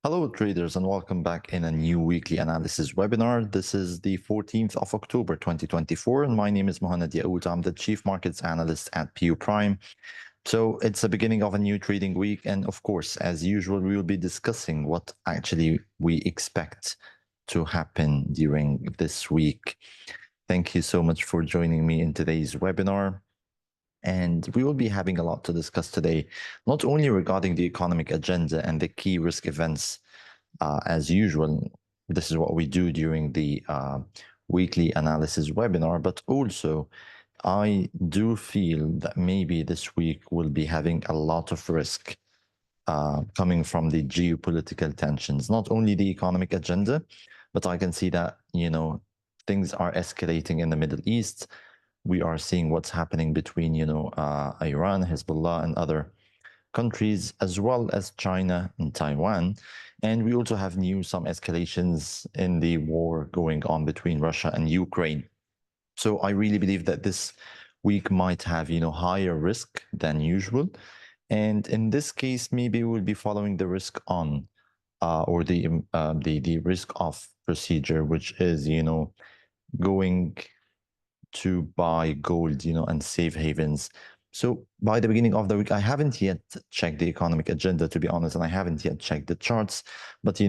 Hello, traders, and welcome back in a new weekly analysis webinar. This is the 14th of October, 2024, and my name is Mohamed Yaoud. I'm the Chief Markets Analyst at PU Prime. So it's the beginning of a new trading week, and of course, as usual, we will be discussing what actually we expect to happen during this week. Thank you so much for joining me in today's webinar. And we will be having a lot to discuss today, not only regarding the economic agenda and the key risk events, as usual. This is what we do during the weekly analysis webinar, but also I do feel that maybe this week will be having a lot of risk coming from the geopolitical tensions, not only the economic agenda, but I can see that, things are escalating in the Middle East. We are seeing what's happening between, Iran, Hezbollah, and other countries, as well as China and Taiwan. And we also have some escalations in the war going on between Russia and Ukraine. So I really believe that this week might have, higher risk than usual. And in this case, maybe we'll be following the risk on, or the risk off procedure, which is, going to buy gold, and safe havens. So by the beginning of the week, I haven't yet checked the economic agenda, to be honest, and I haven't yet checked the charts. But,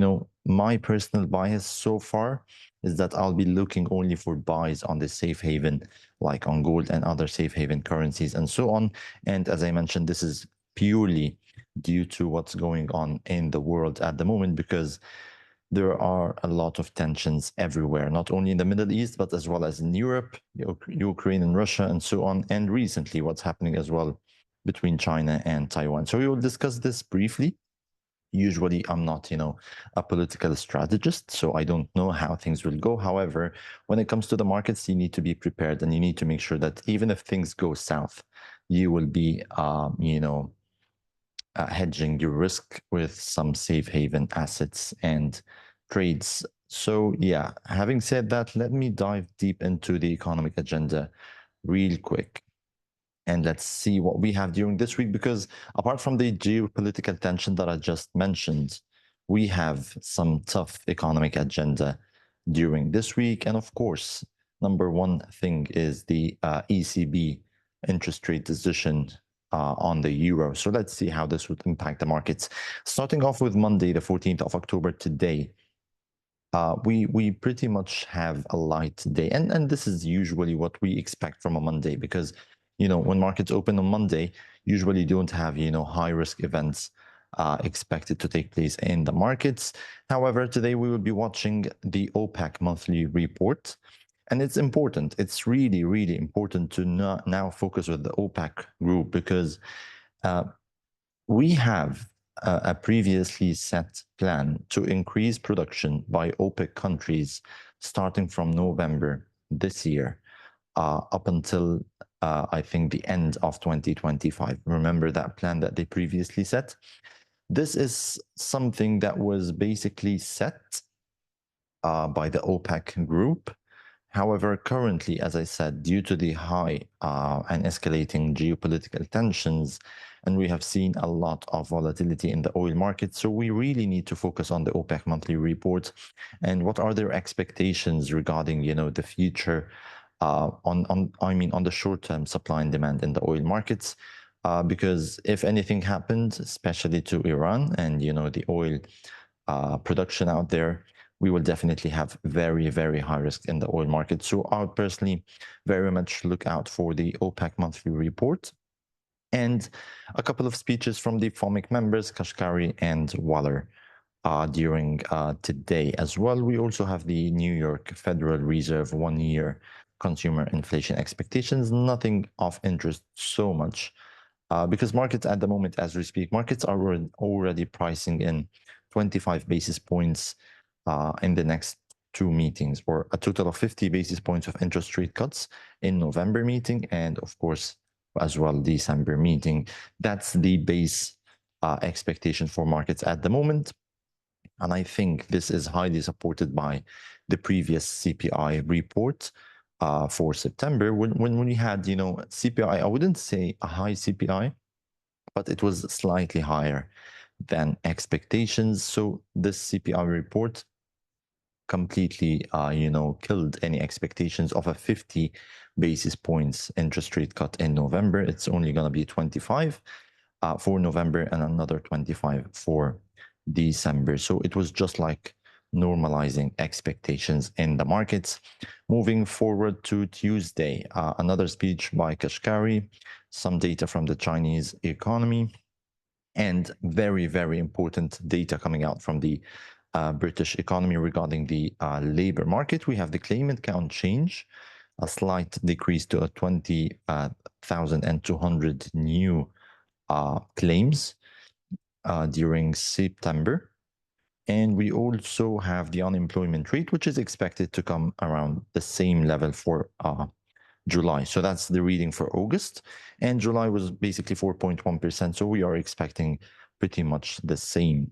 my personal bias so far is that I'll be looking only for buys on the safe haven, like on gold and other safe haven currencies and so on. And as I mentioned, this is purely due to what's going on in the world at the moment, because there are a lot of tensions everywhere, not only in the Middle East, but as well as in Europe, Ukraine and Russia, and so on. And recently, what's happening as well between China and Taiwan. So we will discuss this briefly. Usually, I'm not, a political strategist, so I don't know how things will go. However, when it comes to the markets, you need to be prepared, and you need to make sure that even if things go south, you will be, hedging your risk with some safe haven assets and trades. So, yeah, having said that, let me dive deep into the economic agenda real quick. And let's see what we have during this week, because apart from the geopolitical tension that I just mentioned, we have some tough economic agenda during this week. And of course, number one thing is the ECB interest rate decision on the euro. So let's see how this would impact the markets. Starting off with Monday, the 14th of October today, we pretty much have a light day, and this is usually what we expect from a Monday, because when markets open on Monday, usually don't have high risk events expected to take place in the markets. However, today we will be watching the OPEC monthly report, and it's important. It's really, really important to now focus with the OPEC group, because we have a previously set plan to increase production by OPEC countries starting from November this year up until I think the end of 2025. Remember that plan that they previously set? This is something that was basically set by the OPEC group. However, currently, as I said, due to the high and escalating geopolitical tensions, and we have seen a lot of volatility in the oil market, so we really need to focus on the OPEC monthly report and what are their expectations regarding, the future on the short-term supply and demand in the oil markets. Because if anything happened, especially to Iran and the oil production out there, we will definitely have very, very high risk in the oil market. So I would personally very much look out for the OPEC monthly report and a couple of speeches from the FOMC members, Kashkari and Waller, during today as well. We also have the New York Federal Reserve 1-year consumer inflation expectations. Nothing of interest so much, because markets at the moment, as we speak, markets are already pricing in 25 basis points in the next two meetings, or a total of 50 basis points of interest rate cuts in November meeting, and of course, as well, December meeting. That's the base expectation for markets at the moment. And I think this is highly supported by the previous CPI report for September, when we had, CPI, I wouldn't say a high CPI, but it was slightly higher than expectations. So this CPI report completely, killed any expectations of a 50 basis points interest rate cut in November. It's only going to be 25 for November and another 25 for December. So it was just like normalizing expectations in the markets. Moving forward to Tuesday, another speech by Kashkari, some data from the Chinese economy, and very, very important data coming out from the British economy regarding the labor market. We have the claimant count change, a slight decrease to 20,200 new claims during September. And we also have the unemployment rate, which is expected to come around the same level for July. So that's the reading for August. And July was basically 4.1%. So we are expecting pretty much the same.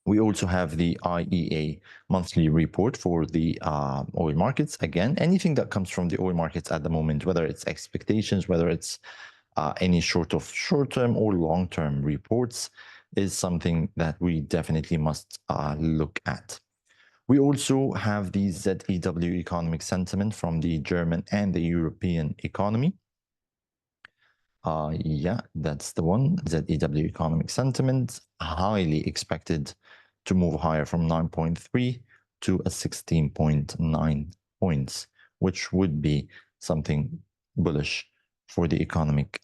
We also have the IEA monthly report for the oil markets. Again, anything that comes from the oil markets at the moment, whether it's expectations, whether it's any sort of short-term or long-term reports, is something that we definitely must look at. We also have the ZEW economic sentiment from the German and the European economy. Yeah, that's the one. ZEW economic sentiment, highly expected to move higher from 9.3 to a 16.9 points, which would be something bullish for the economic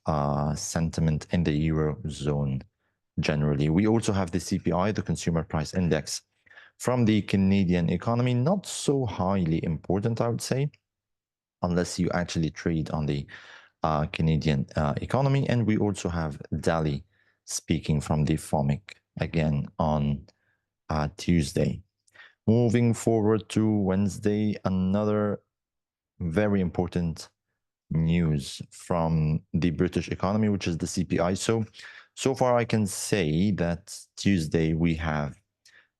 sentiment in the Eurozone generally. We also have the CPI, the Consumer Price Index, from the Canadian economy, not so highly important, I would say, unless you actually trade on the Canadian economy. And we also have Daly speaking from the FOMC again on Tuesday. Moving forward to Wednesday, another very important news from the British economy, which is the CPI. So far I can say that Tuesday we have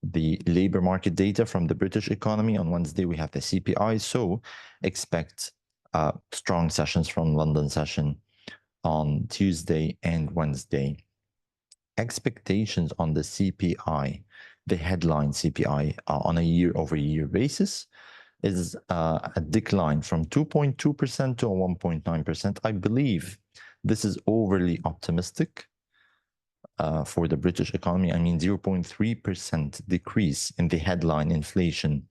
the labor market data from the British economy. On Wednesday, we have the CPI. So expect strong sessions from London session on Tuesday and Wednesday. Expectations on the CPI, the headline CPI on a year-over-year basis is a decline from 2.2% to a 1.9%. I believe this is overly optimistic. For the British economy, I mean 0.3% decrease in the headline inflation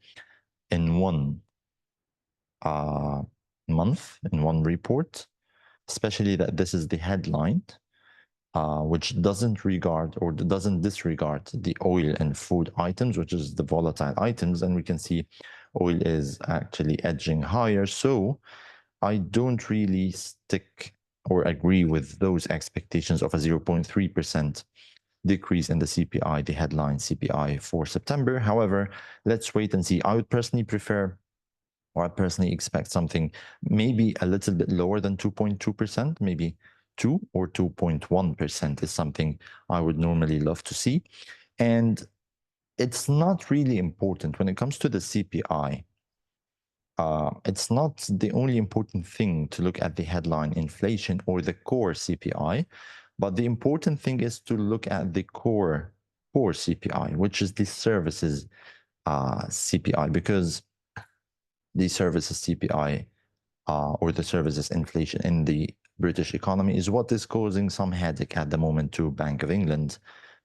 in one month, in one report, especially that this is the headline, which doesn't regard or doesn't disregard the oil and food items, which is the volatile items. And we can see oil is actually edging higher. So I don't really stick or agree with those expectations of a 0.3% decrease in the CPI, the headline CPI for September. However, let's wait and see. I would personally prefer, or I personally expect something maybe a little bit lower than 2.2%, maybe 2 or 2.1% is something I would normally love to see. And it's not really important when it comes to the CPI. It's not the only important thing to look at the headline inflation or the core CPI, but the important thing is to look at the core CPI, which is the services CPI, because the services CPI or the services inflation in the British economy is what is causing some headache at the moment to Bank of England.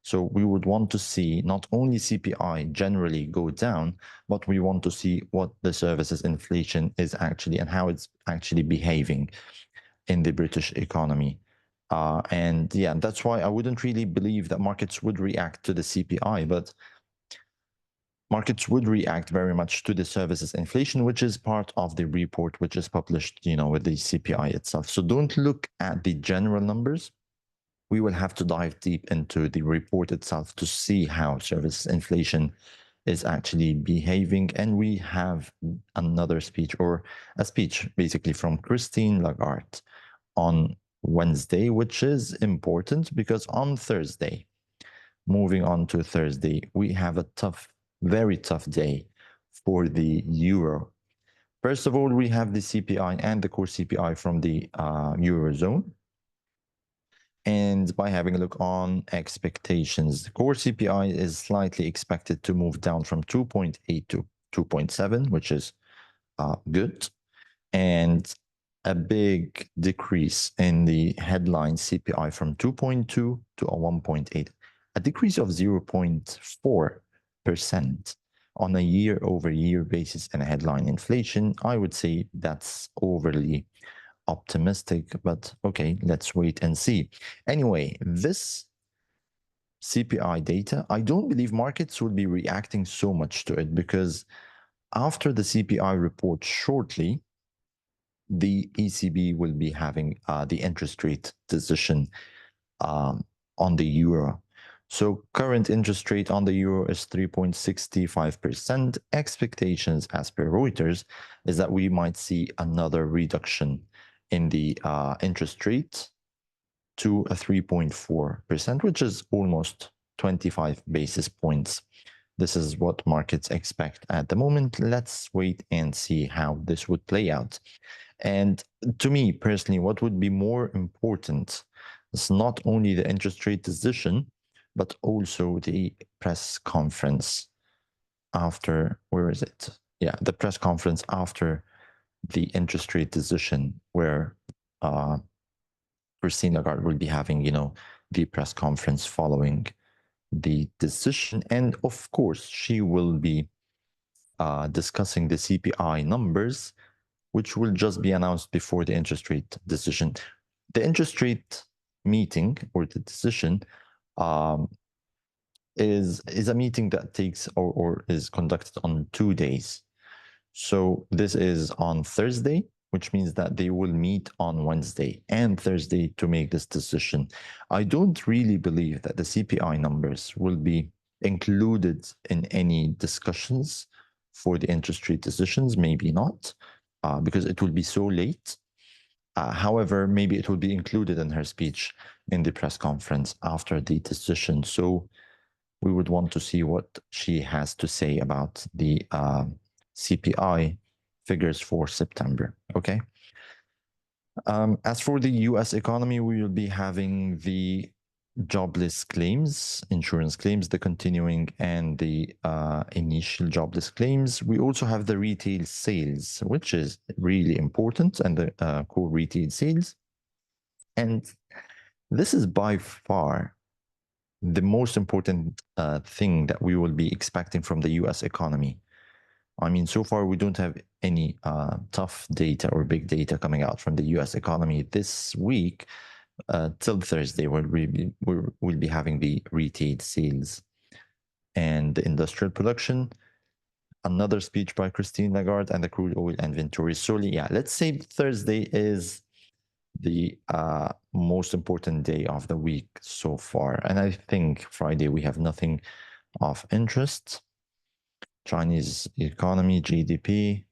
So we would want to see not only CPI generally go down, but we want to see what the services inflation is actually and how it's actually behaving in the British economy. And yeah, that's why I wouldn't really believe that markets would react to the CPI, but markets would react very much to the services inflation, which is part of the report, which is published, with the CPI itself. So don't look at the general numbers. We will have to dive deep into the report itself to see how services inflation is actually behaving. And we have another speech, or a speech basically from Christine Lagarde on Wednesday, which is important because on Thursday, moving on to Thursday, we have a very tough day for the euro. First of all, we have the CPI and the core CPI from the Eurozone. And by having a look on expectations, the core CPI is slightly expected to move down from 2.8 to 2.7, which is good. And a big decrease in the headline CPI from 2.2 to a 1.8, a decrease of 0.4% on a year-over-year basis in headline inflation. I would say that's overly optimistic, but okay, let's wait and see. Anyway, this CPI data, I don't believe markets will be reacting so much to it because after the CPI report shortly, the ECB will be having the interest rate decision on the euro. So current interest rate on the euro is 3.65%. Expectations as per Reuters is that we might see another reduction in the interest rate to a 3.4%, which is almost 25 basis points. This is what markets expect at the moment. Let's wait and see how this would play out. And to me personally, what would be more important is not only the interest rate decision, but also the press conference after, where is it? Yeah, the press conference after the interest rate decision, where Christine Lagarde will be having, the press conference following the decision. And of course, she will be discussing the CPI numbers, which will just be announced before the interest rate decision. The interest rate meeting or the decision is a meeting that takes or is conducted on 2 days. So this is on Thursday, which means that they will meet on Wednesday and Thursday to make this decision. I don't really believe that the CPI numbers will be included in any discussions for the interest rate decisions. Maybe not, because it will be so late. However, maybe it will be included in her speech in the press conference after the decision. So we would want to see what she has to say about the CPI figures for September. Okay. As for the US economy, we will be having the jobless claims, insurance claims, the continuing and the initial jobless claims. We also have the retail sales, which is really important, and the core retail sales. And this is by far the most important thing that we will be expecting from the US economy. I mean, so far we don't have any tough data or big data coming out from the US economy this week. Till Thursday, we'll be having the retail sales and the industrial production. Another speech by Christine Lagarde and the crude oil inventory. So yeah, let's say Thursday is the most important day of the week so far. And I think Friday we have nothing of interest. Chinese economy, GDP,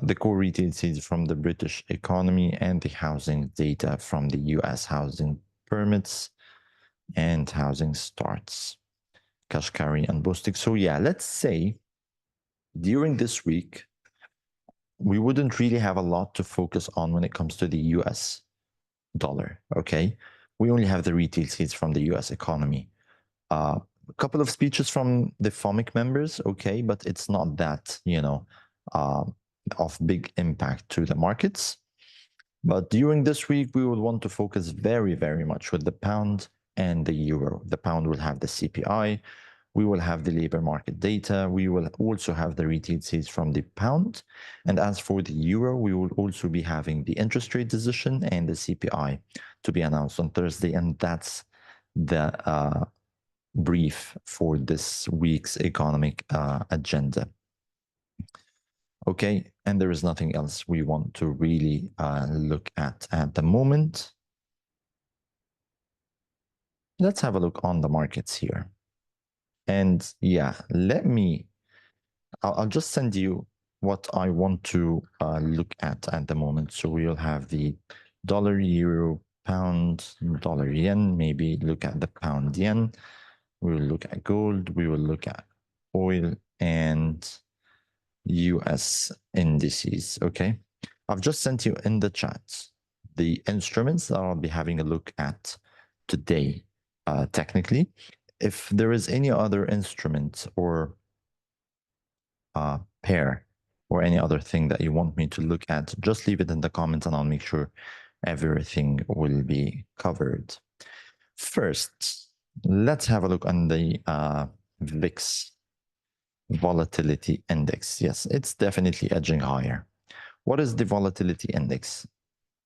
the core retail sales from the British economy, and the housing data from the US housing permits and housing starts, Kashkari and Bostik. So yeah, let's say during this week, we wouldn't really have a lot to focus on when it comes to the US dollar, okay? We only have the retail sales from the US economy. A couple of speeches from the FOMC members, okay, but it's not that, of big impact to the markets. But during this week, we will want to focus very, very much with the pound and the euro. The pound will have the CPI. We will have the labor market data. We will also have the retail sales from the pound. And as for the euro, we will also be having the interest rate decision and the CPI to be announced on Thursday. And that's the brief for this week's economic agenda. Okay, and there is nothing else we want to really look at the moment. Let's have a look on the markets here. And yeah, I'll just send you what I want to look at the moment. So we'll have the dollar, euro, pound, dollar, yen, maybe look at the pound yen. We will look at gold, we will look at oil and US indices, okay? I've just sent you in the chat the instruments that I'll be having a look at today, technically. If there is any other instrument or pair or any other thing that you want me to look at, just leave it in the comments and I'll make sure everything will be covered. First, let's have a look on the VIX volatility index. Yes, it's definitely edging higher. What is the volatility index?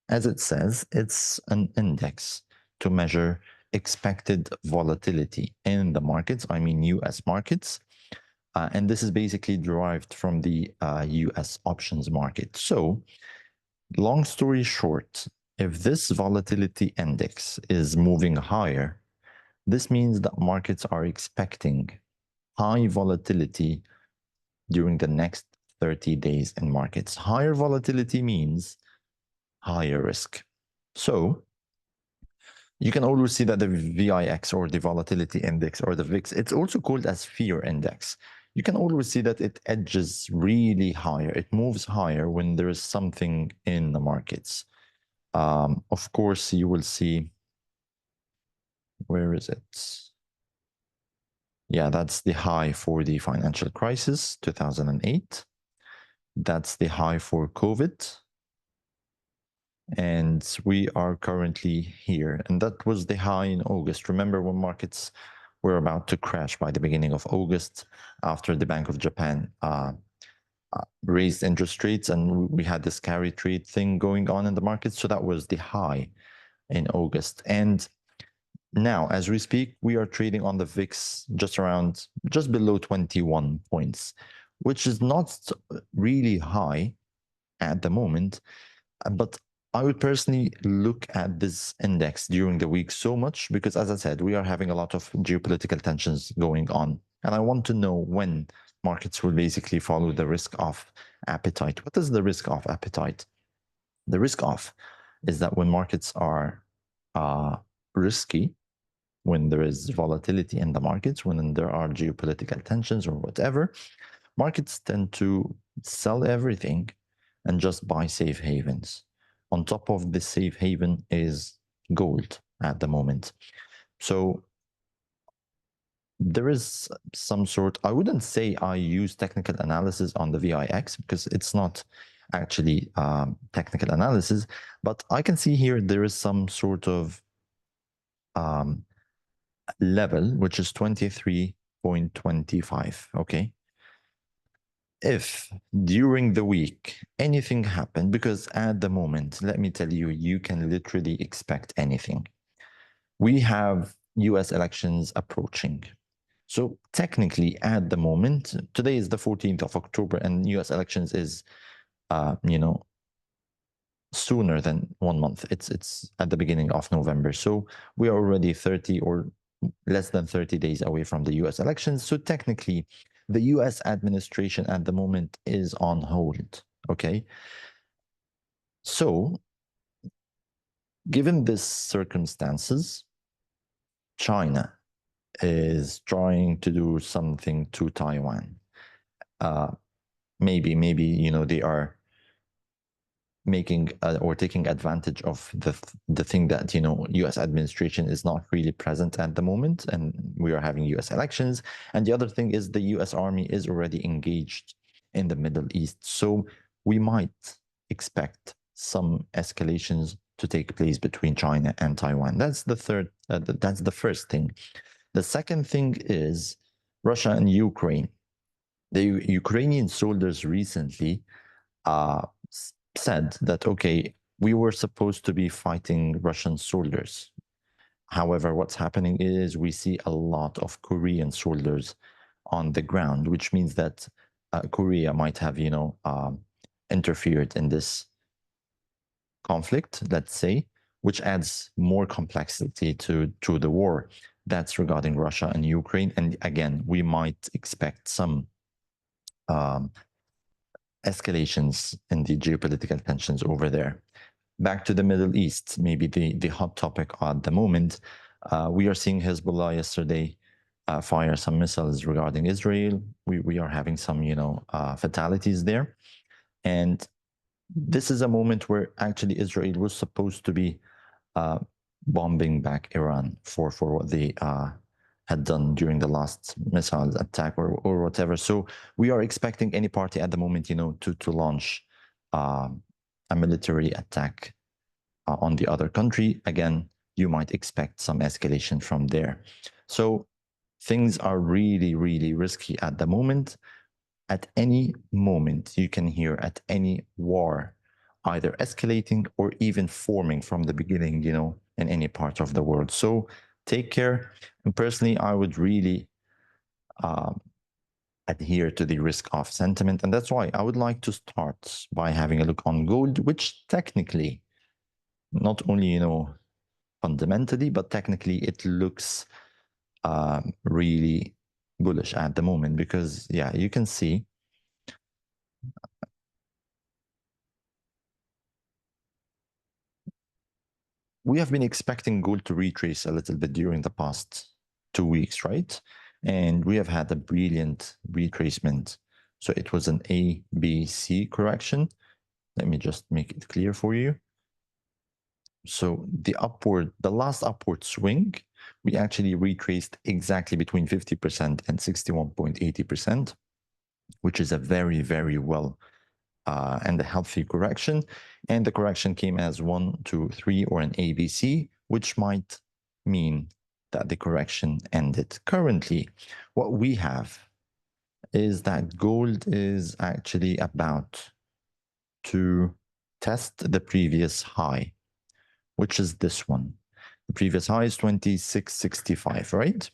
As it says, it's an index to measure expected volatility in the markets, I mean US markets. And this is basically derived from the US options market. So, long story short, if this volatility index is moving higher, this means that markets are expecting high volatility during the next 30 days in markets. Higher volatility means higher risk. So you can always see that the VIX or the volatility index or the VIX, it's also called as fear index. You can always see that it edges really higher. It moves higher when there is something in the markets. Of course, you will see, where is it? Yeah, that's the high for the financial crisis, 2008. That's the high for COVID. And we are currently here. And that was the high in August. Remember when markets were about to crash by the beginning of August after the Bank of Japan raised interest rates and we had this carry trade thing going on in the market. So that was the high in August. And now, as we speak, we are trading on the VIX just below 21 points, which is not really high at the moment. But I would personally look at this index during the week so much because, as I said, we are having a lot of geopolitical tensions going on. And I want to know when markets will basically follow the risk-off appetite. What is the risk-off appetite? The risk-off is that when markets are risky, when there is volatility in the markets, when there are geopolitical tensions or whatever, markets tend to sell everything and just buy safe havens. On top of the safe haven is gold at the moment. So there is some sort, I wouldn't say I use technical analysis on the VIX because it's not actually technical analysis, but I can see here there is some sort of level, which is 23.25, okay? If during the week anything happened, because at the moment, let me tell you, you can literally expect anything. We have US elections approaching. So technically at the moment, today is the 14th of October and US elections is, sooner than 1 month. It's at the beginning of November. So we are already 30 or less than 30 days away from the US elections. So technically, the US administration at the moment is on hold. Okay. So, given these circumstances, China is trying to do something to Taiwan. Maybe, they are making or taking advantage of the thing that US administration is not really present at the moment and we are having US elections, and the other thing is the US Army is already engaged in the Middle East, so we might expect some escalations to take place between China and Taiwan. That's the first thing. The second thing is Russia and Ukraine. The Ukrainian soldiers recently said that, okay, we were supposed to be fighting Russian soldiers. However, what's happening is we see a lot of Korean soldiers on the ground, which means that Korea might have, interfered in this conflict, let's say, which adds more complexity to the war. That's regarding Russia and Ukraine. And again, we might expect some escalations in the geopolitical tensions over there. Back to the Middle East, maybe the hot topic at the moment. We are seeing Hezbollah yesterday fire some missiles regarding Israel. We are having some, fatalities there. And this is a moment where actually Israel was supposed to be uh, bombing back Iran for what they had done during the last missile attack or whatever. So we are expecting any party at the moment, to launch uh, a military attack on the other country. Again, you might expect some escalation from there. So things are really, really risky at the moment. At any moment, you can hear at any war either escalating or even forming from the beginning, in any part of the world. So take care. And personally, I would really um, adhere to the risk off sentiment. And that's why I would like to start by having a look on gold, which technically, not only, fundamentally, but technically it looks really bullish at the moment because, yeah, you can see we have been expecting gold to retrace a little bit during the past 2 weeks, right? And we have had a brilliant retracement. So it was an A, B, C correction. Let me just make it clear for you. So the last upward swing, we actually retraced exactly between 50% and 61.80%, which is a very, very well and a healthy correction. And the correction came as 1, 2, 3 or an ABC, which might mean that the correction ended. Currently, what we have is that gold is actually about to test the previous high, which is this one. The previous high is 2665, right?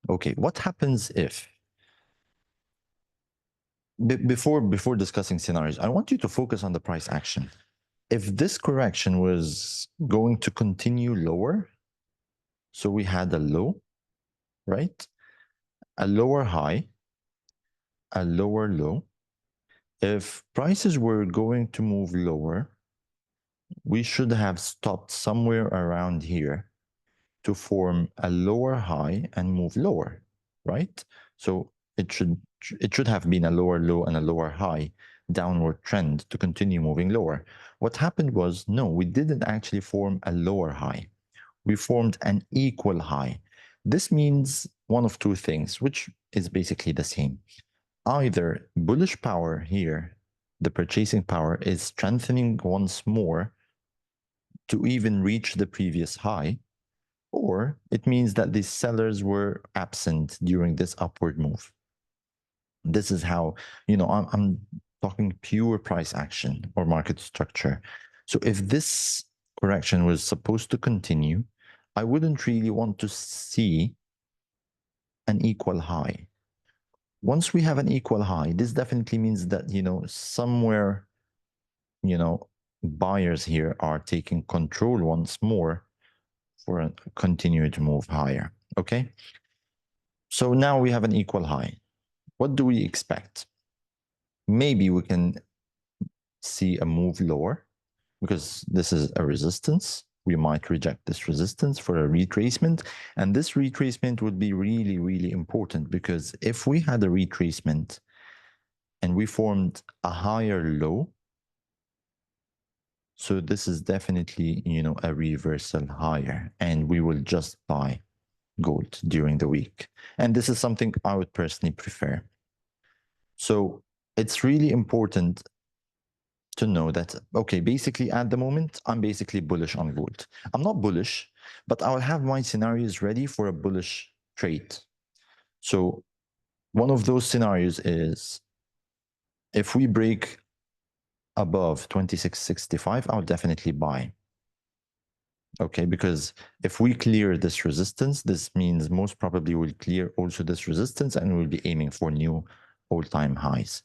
Okay, what happens if before discussing scenarios, I want you to focus on the price action. If this correction was going to continue lower, so we had a low, right? A lower high, a lower low. If prices were going to move lower, we should have stopped somewhere around here to form a lower high and move lower, right? So it should have been a lower low and a lower high downward trend to continue moving lower. What happened was, no, we didn't actually form a lower high. We formed an equal high. This means one of two things, which is basically the same. Either bullish power here, the purchasing power is strengthening once more to even reach the previous high, or it means that the sellers were absent during this upward move. This is how, I'm talking pure price action or market structure. So if this correction was supposed to continue, I wouldn't really want to see an equal high. Once we have an equal high, this definitely means that, somewhere, you know, buyers here are taking control once more for a continued move higher. Okay. So now we have an equal high. What do we expect? Maybe we can see a move lower because this is a resistance. We might reject this resistance for a retracement. And this retracement would be really, really important because if we had a retracement and we formed a higher low, so this is definitely, a reversal higher, and we will just buy gold during the week. And this is something I would personally prefer. So it's really important to know that, okay, basically at the moment, I'm basically bullish on gold. I'm not bullish, but I'll have my scenarios ready for a bullish trade. So one of those scenarios is if we break above 2665, I'll definitely buy. Okay, because if we clear this resistance, this means most probably we'll clear also this resistance and we'll be aiming for new all-time highs.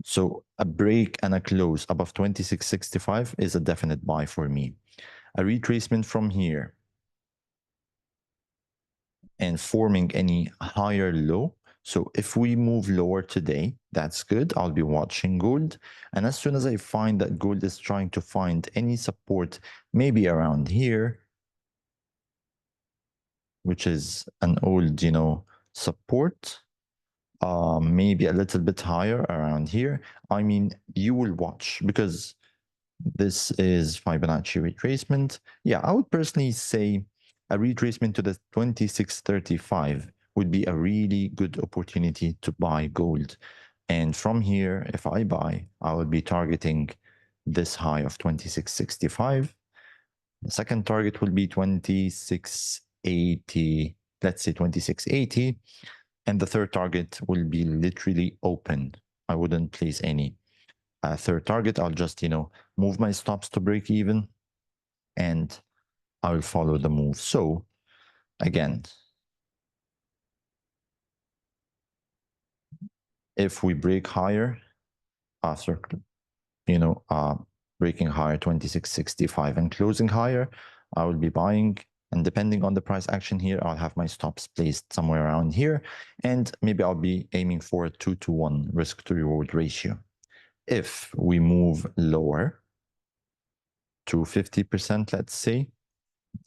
So a break and a close above 2665 is a definite buy for me. A retracement from here and forming any higher low. So if we move lower today, that's good. I'll be watching gold. And as soon as I find that gold is trying to find any support, maybe around here, which is an old, support, maybe a little bit higher around here. I mean, you will watch because this is Fibonacci retracement. Yeah, I would personally say a retracement to the 2635 would be a really good opportunity to buy gold. And from here, if I buy, I would be targeting this high of 2665. The second target will be 2680, let's say 2680. And the third target will be literally open. I wouldn't place any third target. I'll just, move my stops to break even and I will follow the move. So again, if we break higher after, breaking higher 2665 and closing higher, I will be buying. And depending on the price action here, I'll have my stops placed somewhere around here. And maybe I'll be aiming for a 2-to-1 risk to reward ratio. If we move lower to 50%, let's say,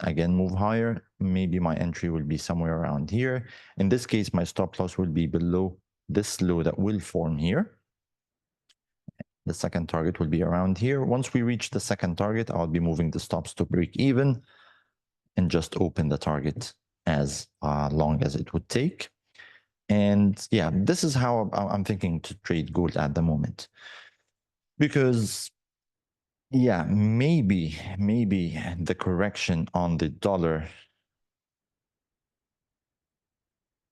again, move higher, maybe my entry will be somewhere around here. In this case, my stop loss will be below this low that will form here. The second target will be around here. Once we reach the second target, I'll be moving the stops to break even and just open the target as long as it would take. And yeah, this is how I'm thinking to trade gold at the moment. Because yeah, maybe the correction on the dollar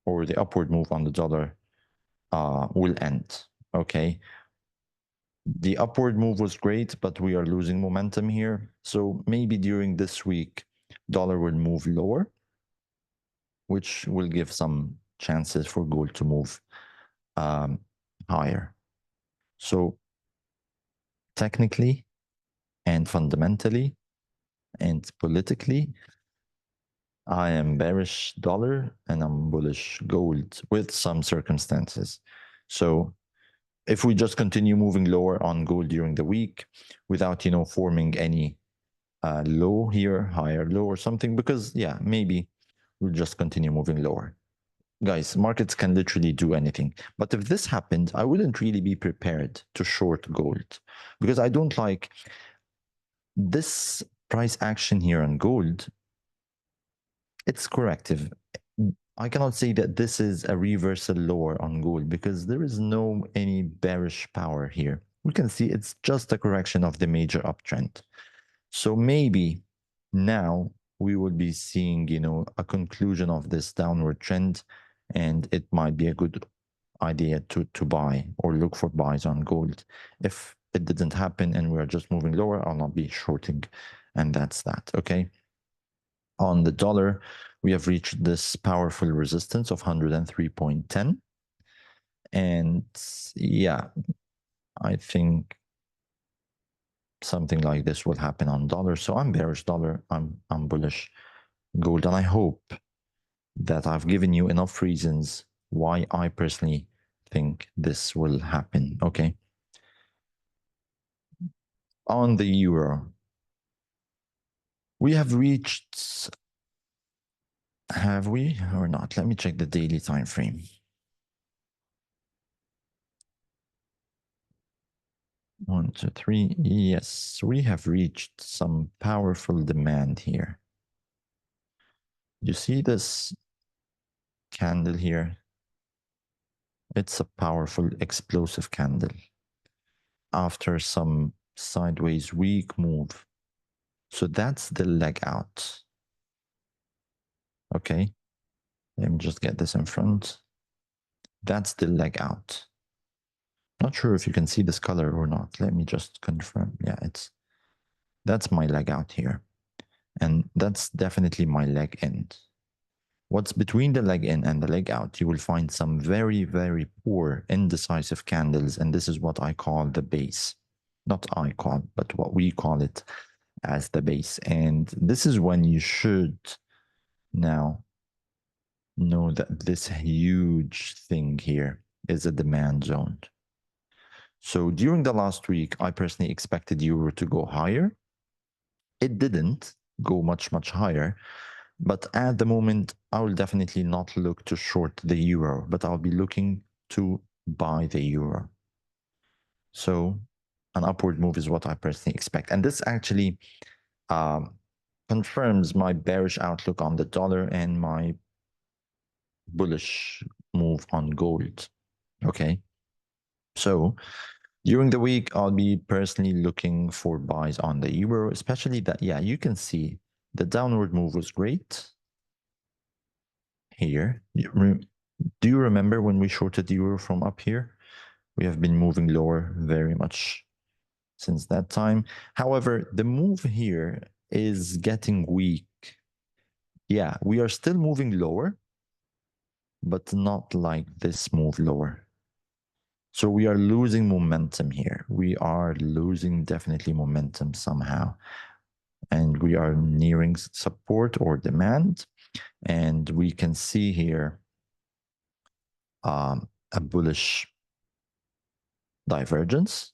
or the upward move on the dollar will end. Okay. The upward move was great, but we are losing momentum here. So maybe during this week, dollar will move lower, which will give some chances for gold to move higher. So technically and fundamentally and politically, I am bearish dollar and I'm bullish gold with some circumstances. So if we just continue moving lower on gold during the week without, forming any low here, higher low or something, because yeah, maybe we'll just continue moving lower. Guys, markets can literally do anything. But if this happened, I wouldn't really be prepared to short gold because I don't like this price action here on gold. It's corrective. I cannot say that this is a reversal lower on gold because there is no any bearish power here. We can see it's just a correction of the major uptrend. So maybe now we will be seeing, a conclusion of this downward trend, and it might be a good idea to buy or look for buys on gold. If it didn't happen and we're just moving lower, I'll not be shorting. And that's that, okay? On the dollar, we have reached this powerful resistance of 103.10. And yeah, I think something like this will happen on dollar. So I'm bearish dollar, I'm bullish gold. And I hope that I've given you enough reasons why I personally think this will happen. Okay. On the euro, we have reached, have we or not? Let me check the daily time frame. 1, 2, 3. Yes, we have reached some powerful demand here. You see this candle here? It's a powerful, explosive candle. After some sideways weak move. So that's the leg out. Okay. Let me just get this in front. That's the leg out. Not sure if you can see this color or not. Let me just confirm. Yeah, that's my leg out here. And that's definitely my leg in. What's between the leg in and the leg out, you will find some very, very poor indecisive candles. And this is what I call the base. Not I call, but what we call it as the base. And this is when you should now know that this huge thing here is a demand zone. So during the last week, I personally expected euro to go higher. It didn't go much, much higher. But at the moment, I will definitely not look to short the euro, but I'll be looking to buy the euro. So an upward move is what I personally expect. And this actually confirms my bearish outlook on the dollar and my bullish move on gold. Okay. So during the week, I'll be personally looking for buys on the euro, especially that, yeah, you can see the downward move was great here. Do you remember when we shorted the euro from up here? We have been moving lower very much since that time. However, the move here is getting weak. Yeah, we are still moving lower, but not like this move lower. So we are losing momentum here. We are losing definitely momentum somehow. And we are nearing support or demand. And we can see here a bullish divergence.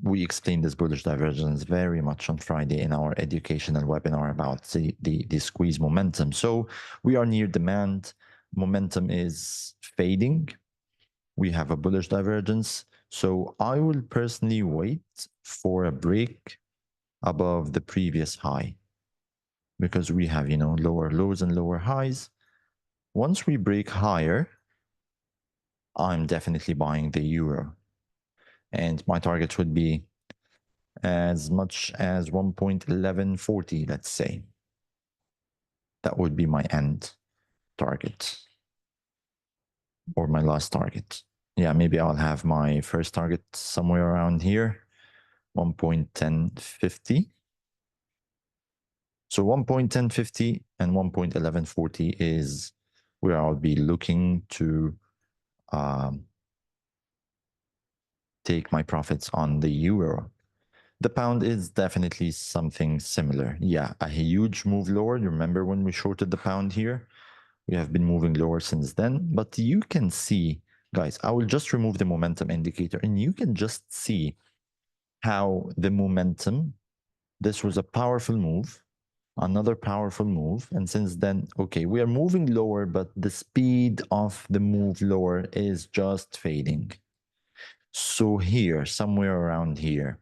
We explained this bullish divergence very much on Friday in our educational webinar about the squeeze momentum. So we are near demand. Momentum is fading. We have a bullish divergence. So I will personally wait for a break above the previous high because we have, lower lows and lower highs. Once we break higher, I'm definitely buying the euro. And my target would be as much as 1.1140, let's say. That would be my end target or my last target. Yeah, maybe I'll have my first target somewhere around here, 1.1050. So 1.1050 and 1.1140 is where I'll be looking to take my profits on the euro. The pound is definitely something similar. Yeah, a huge move lower. You remember when we shorted the pound here? We have been moving lower since then. But you can see, guys, I will just remove the momentum indicator and you can just see how the momentum, this was a powerful move, another powerful move. And since then, okay, we are moving lower, but the speed of the move lower is just fading. So here, somewhere around here,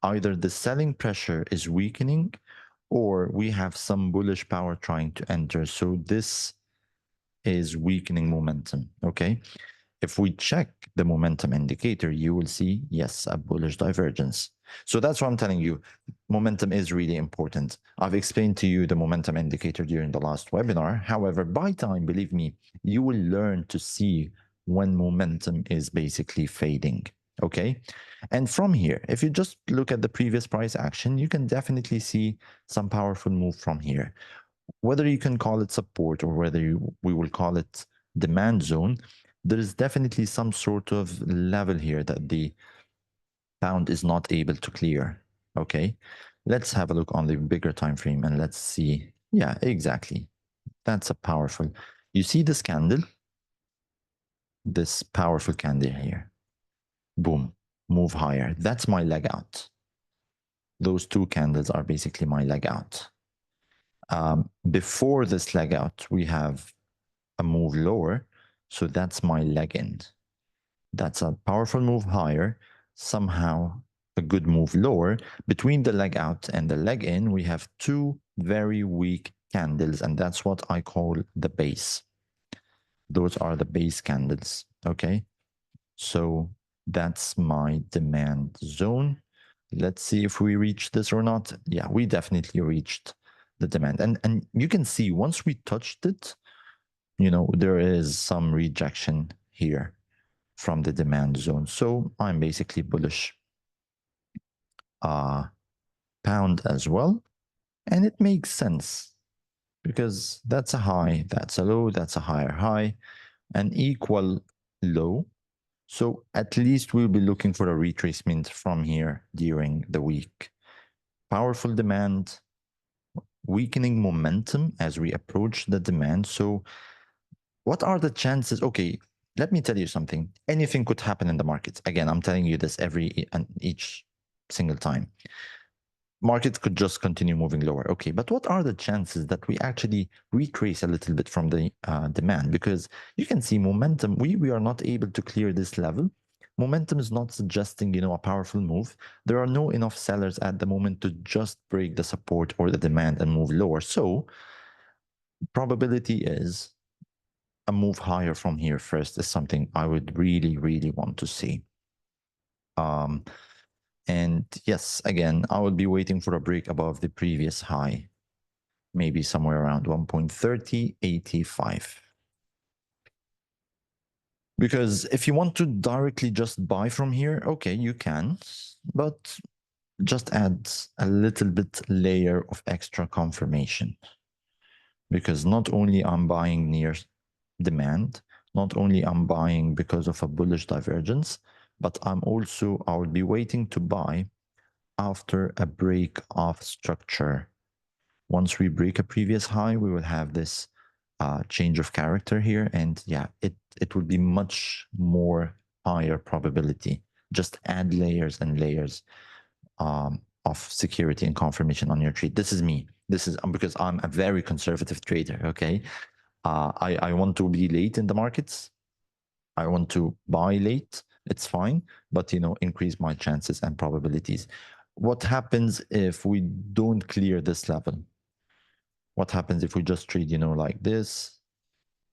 either the selling pressure is weakening or we have some bullish power trying to enter. So this is weakening momentum, okay? If we check the momentum indicator, you will see, yes, a bullish divergence. So that's what I'm telling you. Momentum is really important. I've explained to you the momentum indicator during the last webinar. However, by time, believe me, you will learn to see when momentum is basically fading, okay? And from here, if you just look at the previous price action, you can definitely see some powerful move from here. Whether you can call it support or whether we will call it demand zone, there is definitely some sort of level here that the pound is not able to clear. Okay, let's have a look on the bigger time frame and let's see. Yeah, exactly. That's a powerful. You see this candle? This powerful candle here. Boom, move higher. That's my leg out. Those two candles are basically my leg out. Before this leg out, we have a move lower. So that's my leg in. That's a powerful move higher, somehow a good move lower. Between the leg out and the leg in, we have two very weak candles, and that's what I call the base. Those are the base candles, okay? So that's my demand zone. Let's see if we reach this or not. Yeah, we definitely reached the demand. And you can see once we touched it, there is some rejection here from the demand zone. So I'm basically bullish pound as well. And it makes sense because that's a high, that's a low, that's a higher high, an equal low. So at least we'll be looking for a retracement from here during the week. Powerful demand, weakening momentum as we approach the demand. So what are the chances? Okay, let me tell you something. Anything could happen in the markets. Again, I'm telling you this every and each single time. markets could just continue moving lower. Okay, but what are the chances that we actually retrace a little bit from the demand? Because you can see momentum, we are not able to clear this level. Momentum is not suggesting, a powerful move. There are no enough sellers at the moment to just break the support or the demand and move lower. So probability is a move higher from here first is something I would really, really want to see. Um, and yes, again, I would be waiting for a break above the previous high, maybe somewhere around 1.3085. Because if you want to directly just buy from here, okay, you can, but just add a little bit layer of extra confirmation. Because not only I'm buying near demand, not only I'm buying because of a bullish divergence, but I would be waiting to buy after a break of structure. Once we break a previous high, we will have this change of character here. And yeah, it would be much more higher probability. Just add layers and layers of security and confirmation on your trade. This is me. This is because I'm a very conservative trader. Okay. I want to be late in the markets. I want to buy late. It's fine, but increase my chances and probabilities. What happens if we don't clear this level? What happens if we just trade, like this?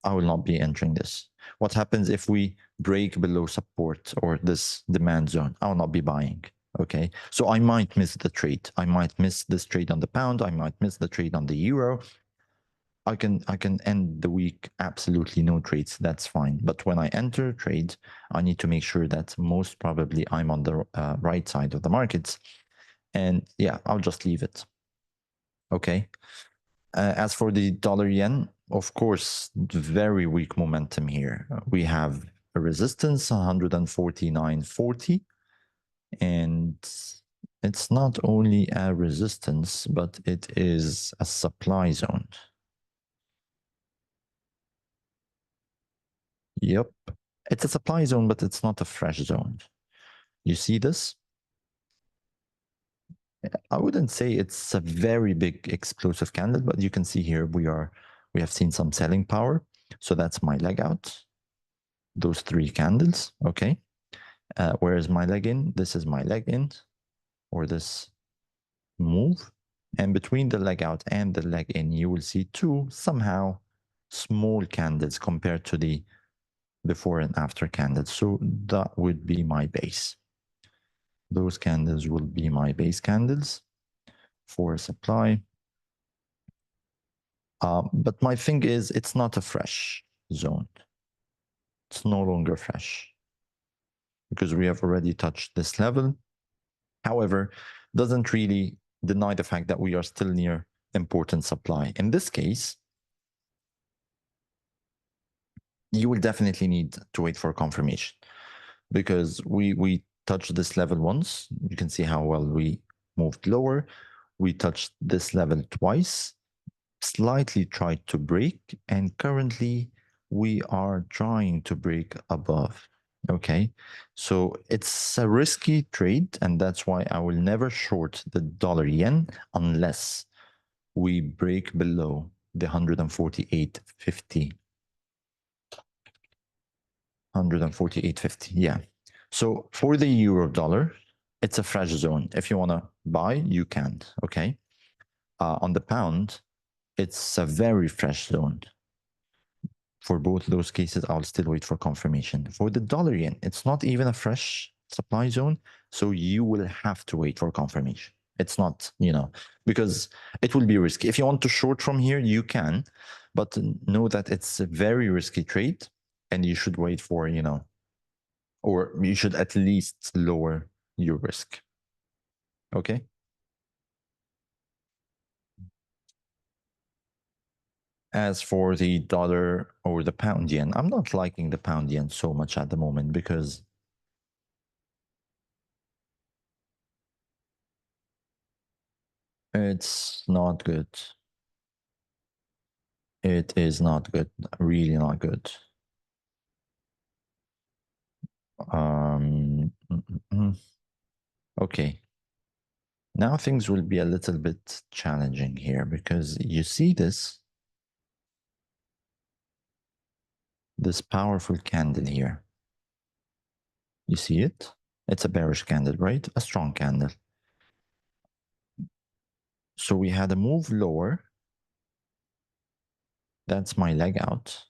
I will not be entering this. What happens if we break below support or this demand zone? I will not be buying. Okay. So I might miss the trade. I might miss this trade on the pound. I might miss the trade on the euro. I can end the week absolutely no trades. That's fine. But when I enter a trade, I need to make sure that most probably I'm on the right side of the markets. And yeah, I'll just leave it. Okay. As for the dollar yen, of course, very weak momentum here. We have a resistance 149.40, and it's not only a resistance, but it is a supply zone. Yep. It's a supply zone, but it's not a fresh zone. You see this? I wouldn't say it's a very big explosive candle, but you can see here we have seen some selling power. So that's my leg out. Those three candles, okay. Where is my leg in? This is my leg in, or this move. And between the leg out and the leg in, you will see two somehow small candles compared to the before and after candles. So that would be my base. Those candles will be my base candles for supply. But my thing is, it's not a fresh zone. It's no longer fresh because we have already touched this level. However, doesn't really deny the fact that we are still near important supply. In this case, you will definitely need to wait for confirmation because we touched this level once. You can see how well we moved lower. We touched this level twice, slightly tried to break, and currently we are trying to break above. Okay, so it's a risky trade, and that's why I will never short the dollar yen unless we break below the 148.50. 148.50, yeah. So for the euro dollar, it's a fresh zone. If you want to buy, you can, okay? On the pound, it's a very fresh zone. For both those cases, I'll still wait for confirmation. For the dollar yen, it's not even a fresh supply zone, so you will have to wait for confirmation. It's not, because it will be risky. If you want to short from here, you can, but know that it's a very risky trade and you should wait for, or you should at least lower your risk. Okay. As for the dollar or the pound yen, I'm not liking the pound yen so much at the moment because it's not good. It is not good. Really not good. Um, okay. Now things will be a little bit challenging here because you see this powerful candle here. You see it? It's a bearish candle, right? A strong candle. So we had a move lower. That's my leg out.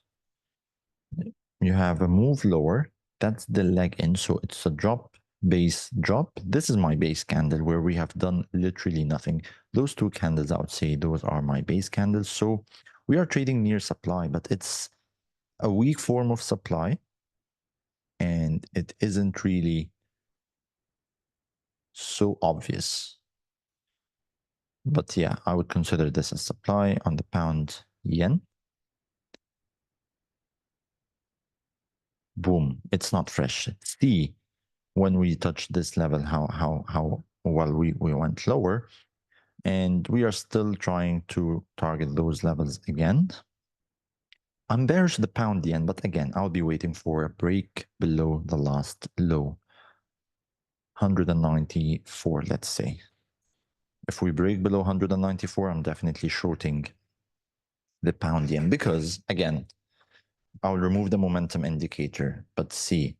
You have a move lower. That's the leg in. So it's a drop, base drop. This is my base candle where we have done literally nothing. Those two candles, I would say, those are my base candles. So we are trading near supply, but it's a weak form of supply. And it isn't really so obvious. But yeah, I would consider this a supply on the pound yen. Boom, it's not fresh. See, when we touch this level, how well we went lower. And we are still trying to target those levels again. I'm bearish the pound yen, but again, I'll be waiting for a break below the last low. 194, let's say. If we break below 194, I'm definitely shorting the pound yen because, again, I'll remove the momentum indicator, but see,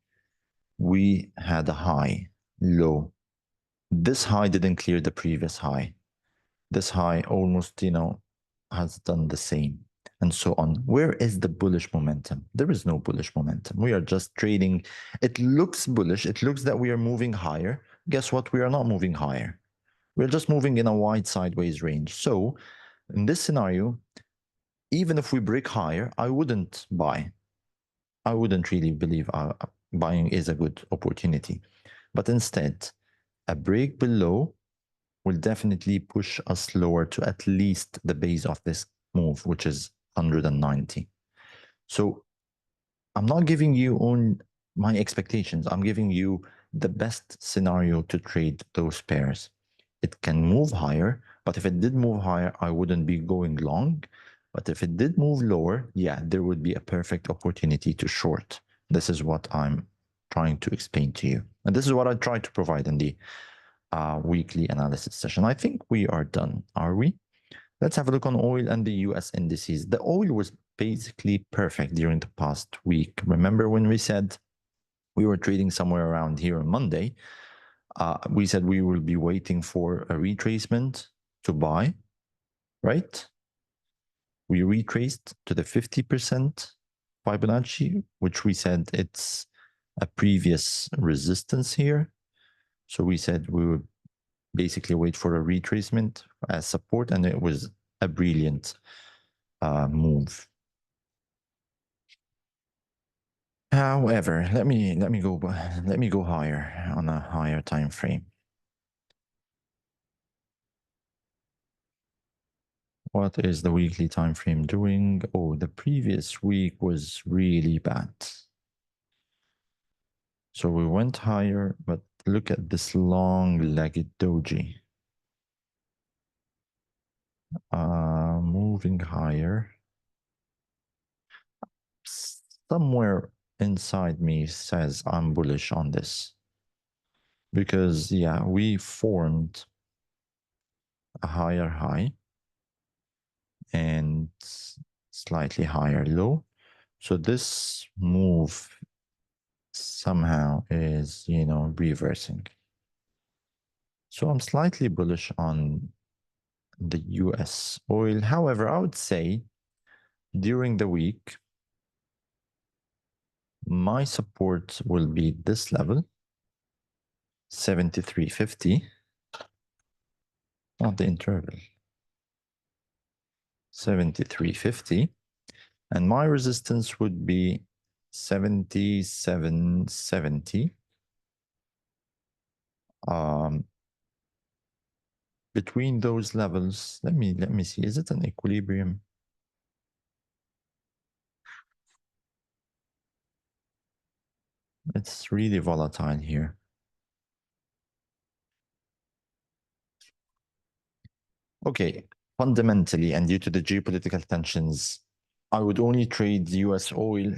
we had a high, low. This high didn't clear the previous high. This high almost, has done the same and so on. Where is the bullish momentum? There is no bullish momentum. We are just trading. It looks bullish. It looks that we are moving higher. Guess what? We are not moving higher. We're just moving in a wide sideways range. So in this scenario, even if we break higher, I wouldn't buy. I wouldn't really believe buying is a good opportunity. But instead, a break below will definitely push us lower to at least the base of this move, which is 190. So I'm not giving you on my expectations. I'm giving you the best scenario to trade those pairs. It can move higher, but if it did move higher, I wouldn't be going long. But if it did move lower, yeah, there would be a perfect opportunity to short. This is what I'm trying to explain to you. And this is what I try to provide in the weekly analysis session. I think we are done, are we? Let's have a look on oil and the US indices. The oil was basically perfect during the past week. Remember when we said we were trading somewhere around here on Monday? We said we will be waiting for a retracement to buy, right? We retraced to the 50% Fibonacci, which we said it's a previous resistance here. So we said we would basically wait for a retracement as support, and it was a brilliant move. However, let me go higher on a higher time frame. What is the weekly time frame doing? Oh, the previous week was really bad. So we went higher, but look at this long-legged doji. Moving higher. Somewhere inside me says I'm bullish on this. Because, yeah, we formed a higher high and slightly higher low. So this move somehow is, reversing. So I'm slightly bullish on the US oil. However, I would say during the week, my support will be this level, 73.50, not the interval, 73.50. And my resistance would be 77.70. Between those levels, let me see, is it an equilibrium? It's really volatile here. Okay, fundamentally, and due to the geopolitical tensions, I would only trade US oil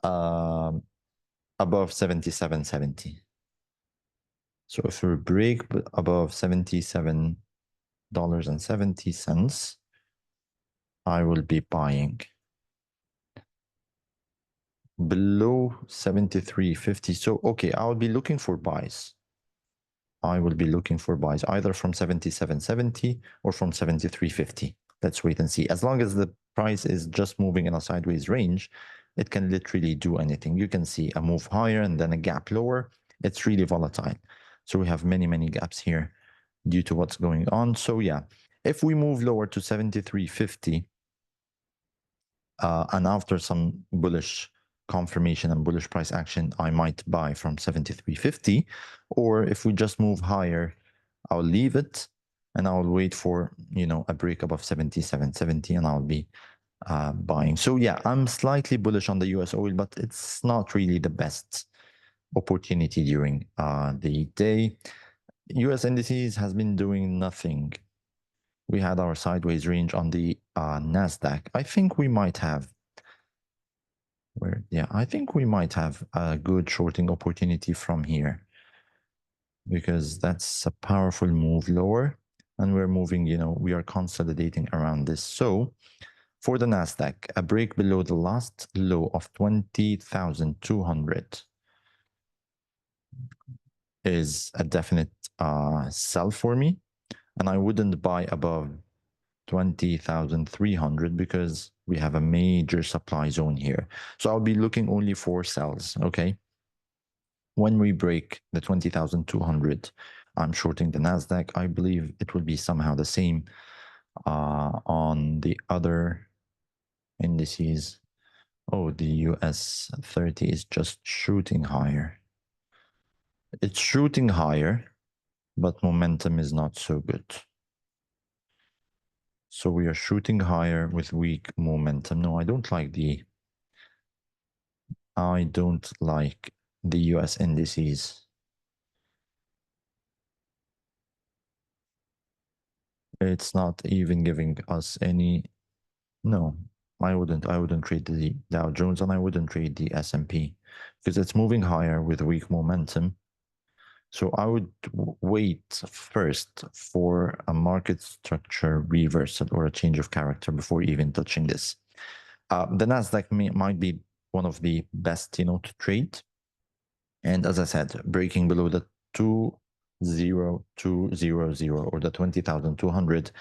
above 77.70. So if we break above $77.70, I will be buying. Below 73.50. So, okay, I'll be looking for buys. I will be looking for buys either from 77.70 or from 73.50. Let's wait and see. As long as the price is just moving in a sideways range, it can literally do anything. You can see a move higher and then a gap lower. It's really volatile. So we have many, many gaps here due to what's going on. So yeah, if we move lower to 73.50, and after some bullish confirmation and bullish price action, I might buy from 73.50. Or if we just move higher, I'll leave it and I'll wait for, a break above 77.70 and I'll be buying. So yeah, I'm slightly bullish on the US oil, but it's not really the best opportunity during the day. US indices has been doing nothing. We had our sideways range on the NASDAQ. I think we might have I think we might have a good shorting opportunity from here because that's a powerful move lower and we're moving, we are consolidating around this. So for the NASDAQ, a break below the last low of 20,200 is a definite sell for me. And I wouldn't buy above 20,300 because we have a major supply zone here. So I'll be looking only for sells, okay? When we break the 20,200, I'm shorting the NASDAQ. I believe it will be somehow the same on the other indices. Oh, the US 30 is just shooting higher. It's shooting higher, but momentum is not so good. So we are shooting higher with weak momentum. No, I don't like the US indices. It's not even giving us any. No, I wouldn't trade the Dow Jones and I wouldn't trade the S&P because it's moving higher with weak momentum. So I would wait first for a market structure reversal or a change of character before even touching this. The Nasdaq might be one of the best, to trade. And as I said, breaking below the 20200 or the 20,200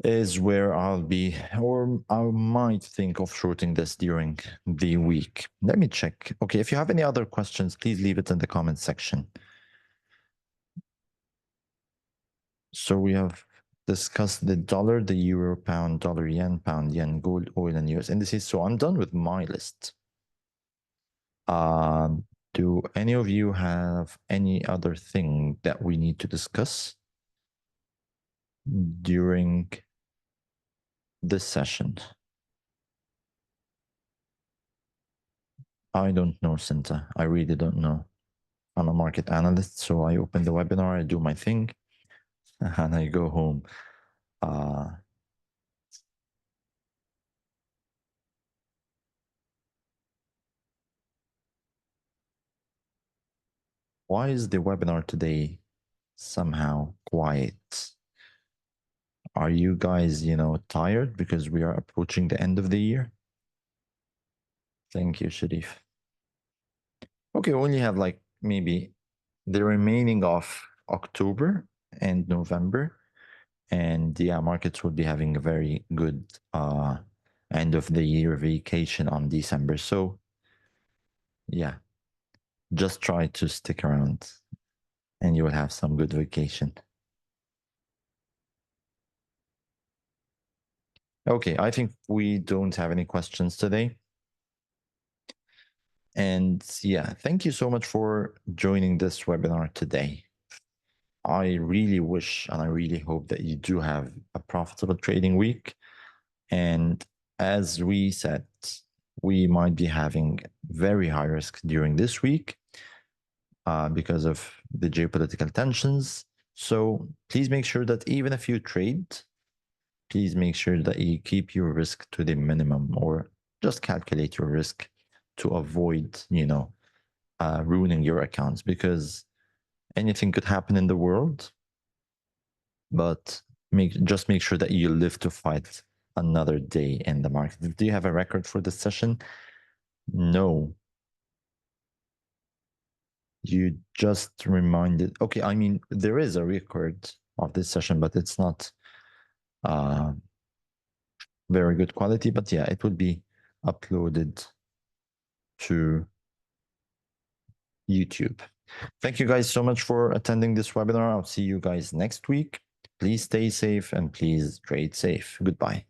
is where I'll be, or I might think of shorting this during the week. Let me check. Okay, if you have any other questions, please leave it in the comment section. So we have discussed the dollar, the euro, pound, dollar, yen, pound, yen, gold, oil, and US indices. So I'm done with my list. Do any of you have any other thing that we need to discuss during this session? I don't know, Cinta. I really don't know. I'm a market analyst, so I open the webinar, I do my thing, and I go home. Why is the webinar today somehow quiet? Are you guys, tired because we are approaching the end of the year? Thank you, Sharif. Okay, we only have like maybe the remaining of October and November. And yeah, markets will be having a very good end of the year vacation on December. So yeah, just try to stick around and you will have some good vacation. Okay, I think we don't have any questions today. And yeah, thank you so much for joining this webinar today. I really wish and I really hope that you do have a profitable trading week. And as we said, we might be having very high risk during this week because of the geopolitical tensions. So please make sure that even if you trade, please make sure that you keep your risk to the minimum or just calculate your risk to avoid, ruining your accounts because anything could happen in the world, but just make sure that you live to fight another day in the market. Do you have a record for this session? No. You just reminded. Okay, I mean, there is a record of this session, but it's not very good quality. But yeah, it would be uploaded to YouTube. Thank you guys so much for attending this webinar. I'll see you guys next week. Please stay safe and please trade safe. Goodbye.